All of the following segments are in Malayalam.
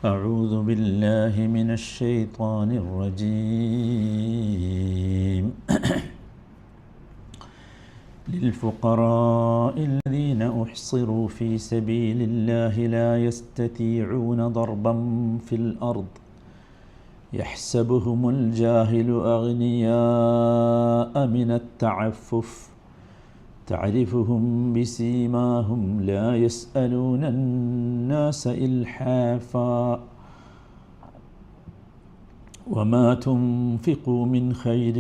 أعوذ بالله من الشيطان الرجيم للفقراء الذين أحصروا في سبيل الله لا يستطيعون ضربا في الأرض يحسبهم الجاهل أغنياء من التعفف تعرفهم بسيماهم لا يسألون الناس إلحافا وما تنفقوا من خير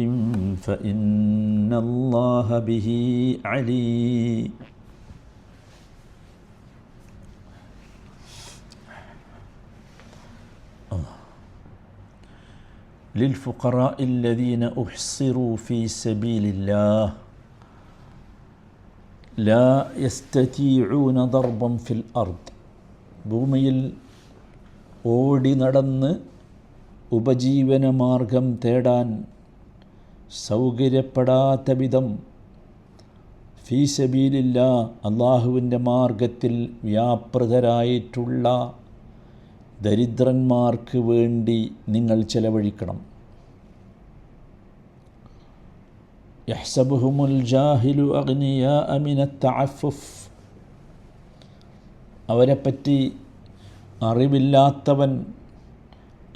فإن الله به عليم. للفقراء الذين أحصروا في سبيل الله لا يستطيعون ضربا في الأرض. ഭൂമിയിൽ ഓടി നടന്ന് ഉപജീവനമാർഗം തേടാൻ സൗകര്യപ്പെടാത്ത വിധം ഫീ സബീലില്ലാ അള്ളാഹുവിൻ്റെ മാർഗത്തിൽ വ്യാപൃതരായിട്ടുള്ള ദരിദ്രന്മാർക്ക് വേണ്ടി നിങ്ങൾ ചെലവഴിക്കണം. യഹ്സബുഹുമുൽ ജാഹിലു അഗ്നിയാഅ മിനത് തഅഫുഫ്. അവരെപ്പറ്റി അറിവില്ലാത്തവൻ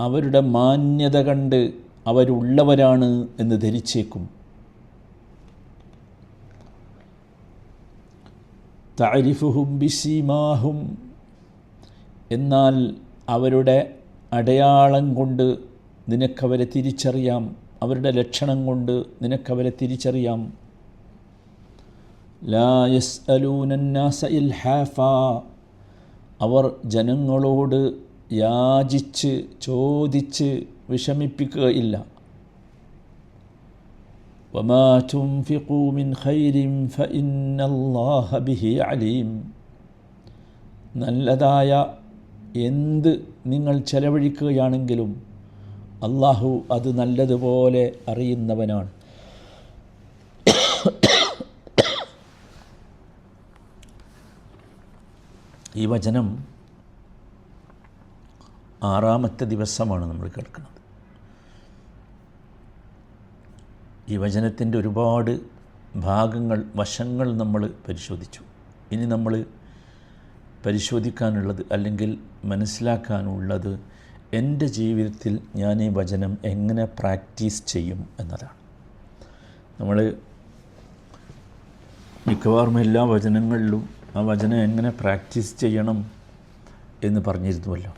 അവരുടെ മാന്യത കണ്ട് അവരുള്ളവരാണ് എന്ന് ധരിച്ചേക്കും. തഅരിഫുഹും ബിസീമാഹും. എന്നാൽ അവരുടെ അടയാളം കൊണ്ട് നിനക്കവരെ തിരിച്ചറിയാം, അവരുടെ ലക്ഷണം കൊണ്ട് നിനക്കവരെ തിരിച്ചറിയാം. ലാ യസ്അലൂന അന്നാസ ഇൽഹാഫാ. അവർ ജനങ്ങളോട് യാചിച്ച് ചോദിച്ച് വിഷമിപ്പിക്കുകയില്ല. വമാ തുൻഫിഖൂ മിൻ ഖൈരിൻ ഫഇന്നല്ലാഹ ബിഹി അലീം. നല്ലതായ എന്ത് നിങ്ങൾ ചെലവഴിക്കുകയാണെങ്കിലും അള്ളാഹു അത് നല്ലതുപോലെ അറിയുന്നവനാണ്. ഈ വചനം 6-ാമത്തെ ദിവസമാണ് നമ്മൾ കേൾക്കുന്നത്. ഈ വചനത്തിൻ്റെ ഒരുപാട് ഭാഗങ്ങൾ, വശങ്ങൾ നമ്മൾ പരിശോധിച്ചു. ഇനി നമ്മൾ പരിശോധിക്കാനുള്ളത് അല്ലെങ്കിൽ മനസ്സിലാക്കാനുള്ളത് എൻ്റെ ജീവിതത്തിൽ ഞാൻ ഈ വചനം എങ്ങനെ പ്രാക്ടീസ് ചെയ്യും എന്നതാണ്. നമ്മൾ മിക്കവാറും എല്ലാ വചനങ്ങളിലും ആ വചനം എങ്ങനെ പ്രാക്ടീസ് ചെയ്യണം എന്ന് പറഞ്ഞിരുന്നുവല്ലോ.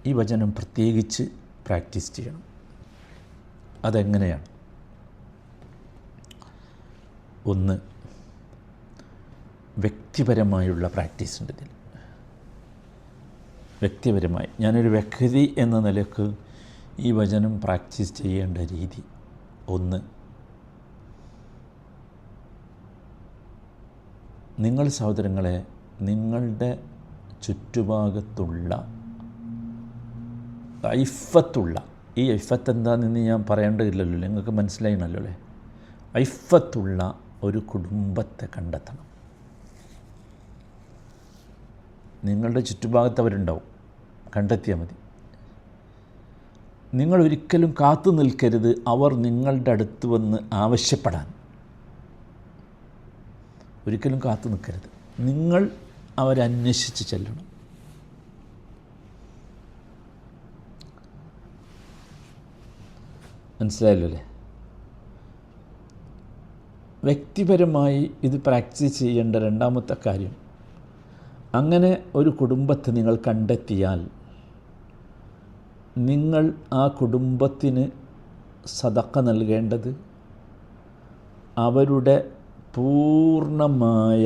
ഈ വചനം പ്രത്യേകിച്ച് പ്രാക്ടീസ് ചെയ്യണം. അതെങ്ങനെയാണ്? ഒന്ന്, വ്യക്തിപരമായുള്ള പ്രാക്ടീസ് ഉണ്ട് ഇതിൽ. വ്യക്തിപരമായി ഞാനൊരു വ്യക്തി എന്ന നിലക്ക് ഈ വചനം പ്രാക്ടീസ് ചെയ്യേണ്ട രീതി. ഒന്ന്, നിങ്ങൾ സഹോദരങ്ങളെ നിങ്ങളുടെ ചുറ്റുഭാഗത്തുള്ള ഐഫത്തുള്ള, ഈ ഐഫത്ത് എന്താണെന്ന് ഞാൻ പറയേണ്ടതില്ലല്ലോ, നിങ്ങൾക്ക് മനസ്സിലായിണല്ലോ അല്ലേ? ഐഫത്തുള്ള ഒരു കുടുംബത്തെ കണ്ടെത്തണം. നിങ്ങളുടെ ചുറ്റുഭാഗത്ത് അവരുണ്ടാവും, കണ്ടെത്തിയാൽ മതി. നിങ്ങൾ ഒരിക്കലും കാത്തു നിൽക്കരുത് അവർ നിങ്ങളുടെ അടുത്ത് വന്ന് ആവശ്യപ്പെടാൻ. ഒരിക്കലും കാത്തു നിൽക്കരുത്. നിങ്ങൾ അവരന്വേഷിച്ച് ചെല്ലണം. മനസ്സിലായല്ലോ അല്ലേ? വ്യക്തിപരമായി ഇത് പ്രാക്ടീസ് ചെയ്യേണ്ട രണ്ടാമത്തെ കാര്യം, അങ്ങനെ ഒരു കുടുംബത്തെ നിങ്ങൾ കണ്ടെത്തിയാൽ നിങ്ങൾ ആ കുടുംബത്തിന് സദഖ നൽകേണ്ടത് അവരുടെ പൂർണ്ണമായ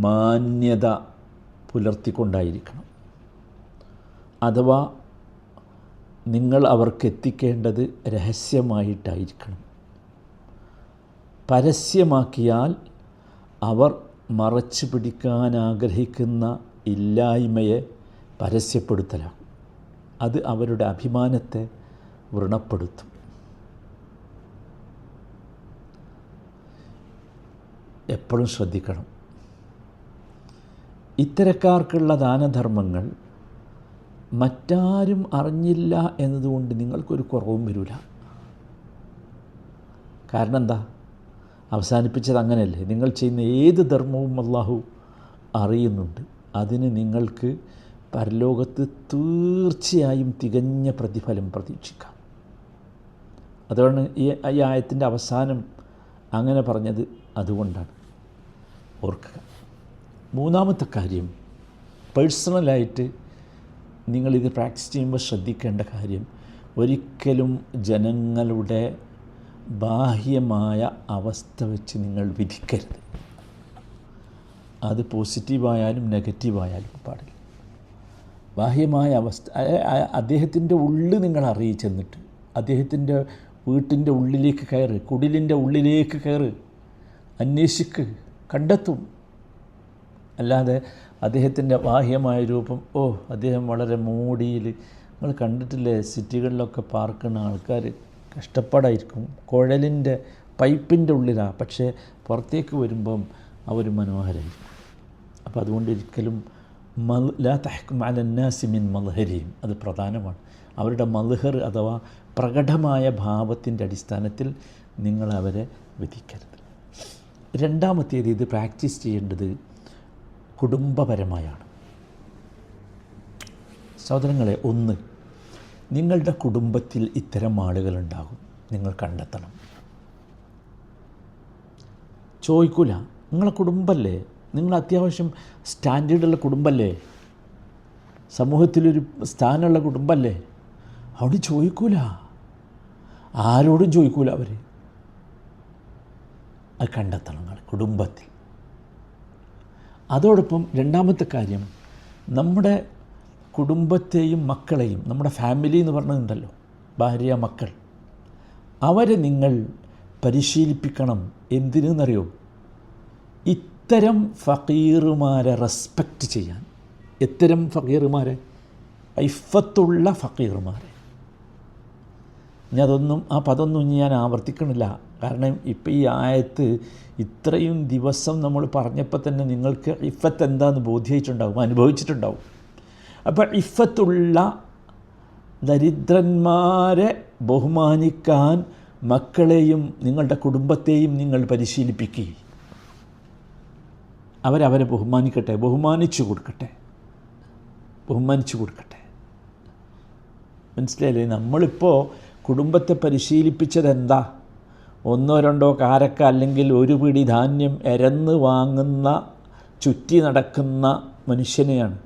മാന്യത പുലർത്തിക്കൊണ്ടായിരിക്കണം. അഥവാ നിങ്ങൾ അവർക്ക് എത്തിക്കേണ്ടത് രഹസ്യമായിട്ടായിരിക്കണം. പരസ്യമാക്കിയാൽ അവർ മറച്ചു പിടിക്കാൻ ആഗ്രഹിക്കുന്ന ഇല്ലായ്മയെ പരസ്യപ്പെടുത്തലാകും. അത് അവരുടെ അഭിമാനത്തെ വ്രണപ്പെടുത്തും. എപ്പോഴും ശ്രദ്ധിക്കണം. ഇത്തരക്കാർക്കുള്ള ദാനധർമ്മങ്ങൾ മറ്റാരും അറിഞ്ഞില്ല എന്നതുകൊണ്ട് നിങ്ങൾക്കൊരു കുറവും വരില്ല. കാരണം എന്താ? അവസാനിപ്പിച്ചത് അങ്ങനെയല്ലേ. നിങ്ങൾ ചെയ്യുന്ന ഏത് ധർമ്മവും അള്ളാഹു അറിയുന്നുണ്ട്. അതിന് നിങ്ങൾക്ക് പരലോകത്ത് തീർച്ചയായും തികഞ്ഞ പ്രതിഫലം പ്രതീക്ഷിക്കാം. അതുകൊണ്ട് ഈ ആയത്തിൻ്റെ അവസാനം അങ്ങനെ പറഞ്ഞത് അതുകൊണ്ടാണ്. ഓർക്കുക. മൂന്നാമത്തെ കാര്യം, പേഴ്സണലായിട്ട് നിങ്ങളിത് പ്രാക്ടീസ് ചെയ്യുമ്പോൾ ശ്രദ്ധിക്കേണ്ട കാര്യം, ഒരിക്കലും ജനങ്ങളുടെ ബാഹ്യമായ അവസ്ഥ വെച്ച് നിങ്ങൾ വിധിക്കരുത്. അത് പോസിറ്റീവായാലും നെഗറ്റീവായാലും പാടില്ല. ബാഹ്യമായ അവസ്ഥ അദ്ദേഹത്തിൻ്റെ ഉള്ളിൽ നിങ്ങൾ അറിയിച്ചെന്നിട്ട് അദ്ദേഹത്തിൻ്റെ വീട്ടിൻ്റെ ഉള്ളിലേക്ക് കയറ്, കുടിലിൻ്റെ ഉള്ളിലേക്ക് കയറ്, അന്വേഷിക്ക്, കണ്ടെത്തും. അല്ലാതെ അദ്ദേഹത്തിൻ്റെ ബാഹ്യമായ രൂപം, അദ്ദേഹം വളരെ മോടിയിൽ, നിങ്ങൾ കണ്ടിട്ടില്ലേ സിറ്റികളിലൊക്കെ പാർക്കുന്ന ആൾക്കാർ കഷ്ടപ്പാടായിരിക്കും, കുഴലിൻ്റെ പൈപ്പിൻ്റെ ഉള്ളിലാണ്, പക്ഷേ പുറത്തേക്ക് വരുമ്പം അവർ മനോഹരമായിരിക്കും. അപ്പോൾ അതുകൊണ്ട് ഒരിക്കലും ലാ തഹ്കും അല നാസി മിൻ മദ്ഹരിഹിം, അത് പ്രധാനമാണ്. അവരുടെ മദ്ഹർ അഥവാ പ്രകടമായ ഭാവത്തിൻ്റെ അടിസ്ഥാനത്തിൽ നിങ്ങൾ അവരെ വിധിക്കരുത്. രണ്ടാമത്തേത്, ഇത് പ്രാക്ടീസ് ചെയ്യേണ്ടത് കുടുംബപരമായാണ്. സഹോദരങ്ങളെ, ഒന്ന്, നിങ്ങളുടെ കുടുംബത്തിൽ ഇത്തരം ആളുകളുണ്ടാകും, നിങ്ങൾ കണ്ടെത്തണം. ചോദിക്കൂല, നിങ്ങളെ കുടുംബമല്ലേ, നിങ്ങൾ അത്യാവശ്യം സ്റ്റാൻഡേർഡുള്ള കുടുംബമല്ലേ, സമൂഹത്തിലൊരു സ്ഥാനമുള്ള കുടുംബമല്ലേ, അവിടെ ചോദിക്കൂല, ആരോടും ചോദിക്കൂല. അവർ അത് കണ്ടെത്തണം നിങ്ങൾ കുടുംബത്തിൽ. അതോടൊപ്പം രണ്ടാമത്തെ കാര്യം, നമ്മുടെ കുടുംബത്തെയും മക്കളെയും, നമ്മുടെ ഫാമിലി എന്ന് പറഞ്ഞതുണ്ടല്ലോ, ഭാര്യ മക്കൾ, അവരെ നിങ്ങൾ പരിശീലിപ്പിക്കണം. എന്തിനെന്നറിയോ? ഇത്തരം ഫക്കീറുമാരെ റെസ്പെക്റ്റ് ചെയ്യാൻ. ഇത്തരം ഫക്കീറുമാരെ, ഇഫത്തുള്ള ഫക്കീറുമാരെ. ആ പദമൊന്നും ഞാൻ ആവർത്തിക്കണില്ല. കാരണം ഇപ്പം ഈ ആയത്ത് ഇത്രയും ദിവസം നമ്മൾ പറഞ്ഞപ്പോൾ തന്നെ നിങ്ങൾക്ക് ഇഫത്ത് എന്താണെന്ന് ബോധ്യമായിട്ടുണ്ടാവും, അനുഭവിച്ചിട്ടുണ്ടാവും. അപ്പോൾ ഇഫത്തുള്ള ദരിദ്രന്മാരെ ബഹുമാനിക്കാൻ മക്കളെയും നിങ്ങളുടെ കുടുംബത്തെയും നിങ്ങൾ പരിശീലിപ്പിക്കുക. അവരവരെ ബഹുമാനിച്ചു കൊടുക്കട്ടെ. മനസ്സിലായില്ലേ? നമ്മളിപ്പോൾ കുടുംബത്തെ പരിശീലിപ്പിച്ചത് എന്താ? ഒന്നോ രണ്ടോ കാരക്ക അല്ലെങ്കിൽ ഒരു പിടി ധാന്യം എരന്ന് വാങ്ങുന്ന, ചുറ്റി നടക്കുന്ന മനുഷ്യനെയാണ്.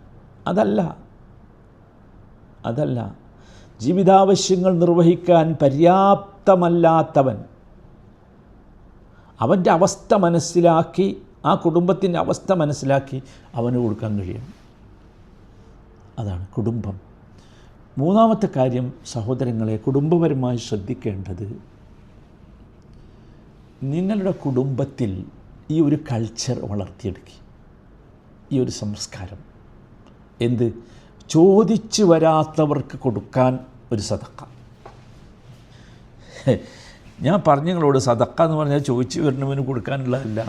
അതല്ല ജീവിതാവശ്യങ്ങൾ നിർവഹിക്കാൻ പര്യാപ്തമല്ലാത്തവൻ, അവൻ്റെ അവസ്ഥ മനസ്സിലാക്കി, ആ കുടുംബത്തിൻ്റെ അവസ്ഥ മനസ്സിലാക്കി അവന് കൊടുക്കാൻ കഴിയണം. അതാണ് കുടുംബം. മൂന്നാമത്തെ കാര്യം, സഹോദരങ്ങളെ, കുടുംബപരമായി ശ്രദ്ധിക്കേണ്ടത്, നിങ്ങളുടെ കുടുംബത്തിൽ ഈ ഒരു കൾച്ചർ വളർത്തിയെടുക്കുക, ഈ ഒരു സംസ്കാരം. എന്ത്? ചോദിച്ചു വരാത്തവർക്ക് കൊടുക്കാൻ ഒരു സദക്ക. ഞാൻ പറഞ്ഞു നിങ്ങളോട്, സദക്ക എന്ന് പറഞ്ഞാൽ ചോദിച്ചു വരുന്നവന് കൊടുക്കാനുള്ളതല്ല.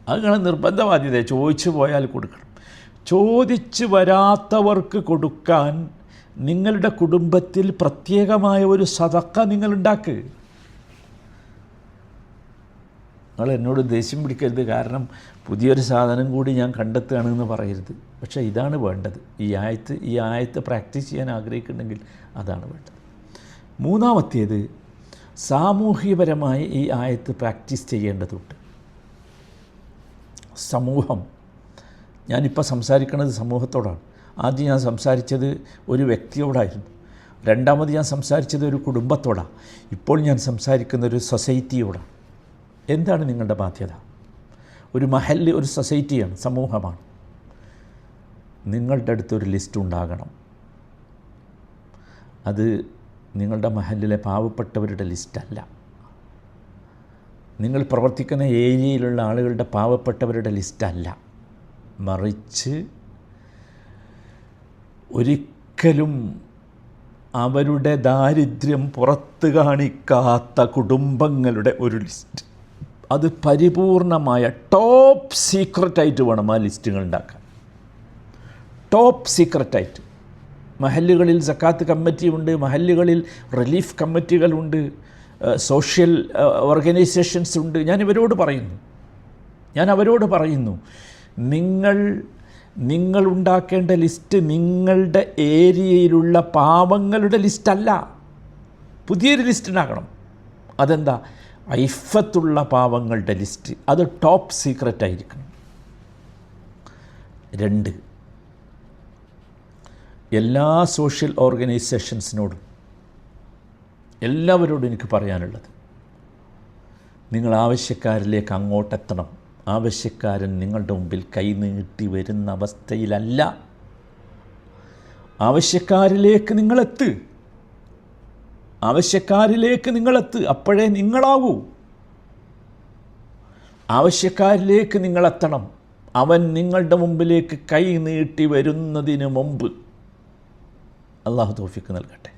അത് നിങ്ങൾ നിർബന്ധ ബാധ്യത. ചോദിച്ചു പോയാൽ കൊടുക്കണം. ചോദിച്ചു വരാത്തവർക്ക് കൊടുക്കാൻ നിങ്ങളുടെ കുടുംബത്തിൽ പ്രത്യേകമായ ഒരു സദക്ക നിങ്ങളുണ്ടാക്കുക. നിങ്ങൾ എന്നോട് ദേഷ്യം പിടിക്കരുത്, കാരണം പുതിയൊരു സാധനം കൂടി ഞാൻ കണ്ടെത്തുകയാണെന്ന് പറയരുത്. പക്ഷേ ഇതാണ് വേണ്ടത്. ഈ ആയത്ത് പ്രാക്ടീസ് ചെയ്യാൻ ആഗ്രഹിക്കുന്നുണ്ടെങ്കിൽ അതാണ് വേണ്ടത്. മൂന്നാമത്തേത്, സാമൂഹികപരമായി ഈ ആയത്ത് പ്രാക്ടീസ് ചെയ്യേണ്ടതുണ്ട്. സമൂഹം, ഞാനിപ്പോൾ സംസാരിക്കുന്നത് സമൂഹത്തോടാണ്. ആദ്യം ഞാൻ സംസാരിച്ചത് ഒരു വ്യക്തിയോടായിരുന്നു. രണ്ടാമത് ഞാൻ സംസാരിച്ചത് ഒരു കുടുംബത്തോടാണ്. ഇപ്പോൾ ഞാൻ സംസാരിക്കുന്ന ഒരു സൊസൈറ്റിയോടാണ്. എന്താണ് നിങ്ങളുടെ ബാധ്യത? ഒരു മഹല്ല് ഒരു സൊസൈറ്റിയാണ്, സമൂഹമാണ്. നിങ്ങളുടെ അടുത്തൊരു ലിസ്റ്റ് ഉണ്ടാകണം. അത് നിങ്ങളുടെ മഹല്ലിലെ പാവപ്പെട്ടവരുടെ ലിസ്റ്റല്ല. നിങ്ങൾ പ്രവർത്തിക്കുന്ന ഏരിയയിലുള്ള ആളുകളുടെ പാവപ്പെട്ടവരുടെ ലിസ്റ്റല്ല. മറിച്ച് ഒരിക്കലും അവരുടെ ദാരിദ്ര്യം പുറത്ത് കാണിക്കാത്ത കുടുംബങ്ങളുടെ ഒരു ലിസ്റ്റ്. അത് പരിപൂർണമായ ടോപ്പ് സീക്രട്ടായിട്ട് വേണം ആ ലിസ്റ്റുകൾ ഉണ്ടാക്കാൻ. ടോപ്പ് സീക്രട്ടായിട്ട്. മഹല്ലുകളിൽ സക്കാത്ത് കമ്മിറ്റിയുണ്ട്, മഹല്ലുകളിൽ റിലീഫ് കമ്മിറ്റികളുണ്ട്, സോഷ്യൽ ഓർഗനൈസേഷൻസ് ഉണ്ട്. ഞാൻ അവരോട് പറയുന്നു നിങ്ങൾ ഉണ്ടാക്കേണ്ട ലിസ്റ്റ് നിങ്ങളുടെ ഏരിയയിലുള്ള പാവങ്ങളുടെ ലിസ്റ്റല്ല, പുതിയൊരു ലിസ്റ്റ് ഉണ്ടാക്കണം. അതെന്താ? ഐഫത്തുള്ള പാവങ്ങളുടെ ലിസ്റ്റ്. അത് ടോപ്പ് സീക്രറ്റ് ആയിരിക്കണം. 2, എല്ലാ സോഷ്യൽ ഓർഗനൈസേഷൻസിനോടും എല്ലാവരോടും എനിക്ക് പറയാനുള്ളത്, നിങ്ങൾ ആവശ്യക്കാരിലേക്ക് അങ്ങോട്ടെത്തണം. ആവശ്യക്കാരൻ നിങ്ങളുടെ മുമ്പിൽ കൈനീട്ടി വരുന്ന അവസ്ഥയിലല്ല. ആവശ്യക്കാരിലേക്ക് നിങ്ങളെത്ത്, അപ്പോഴേ നിങ്ങളാവൂ. ആവശ്യക്കാരിലേക്ക് നിങ്ങളെത്തണം. അവൻ നിങ്ങളുടെ മുമ്പിലേക്ക് കൈ നീട്ടി വരുന്നതിന് മുമ്പ്. അള്ളാഹു തൗഫീഖ് നൽകട്ടെ.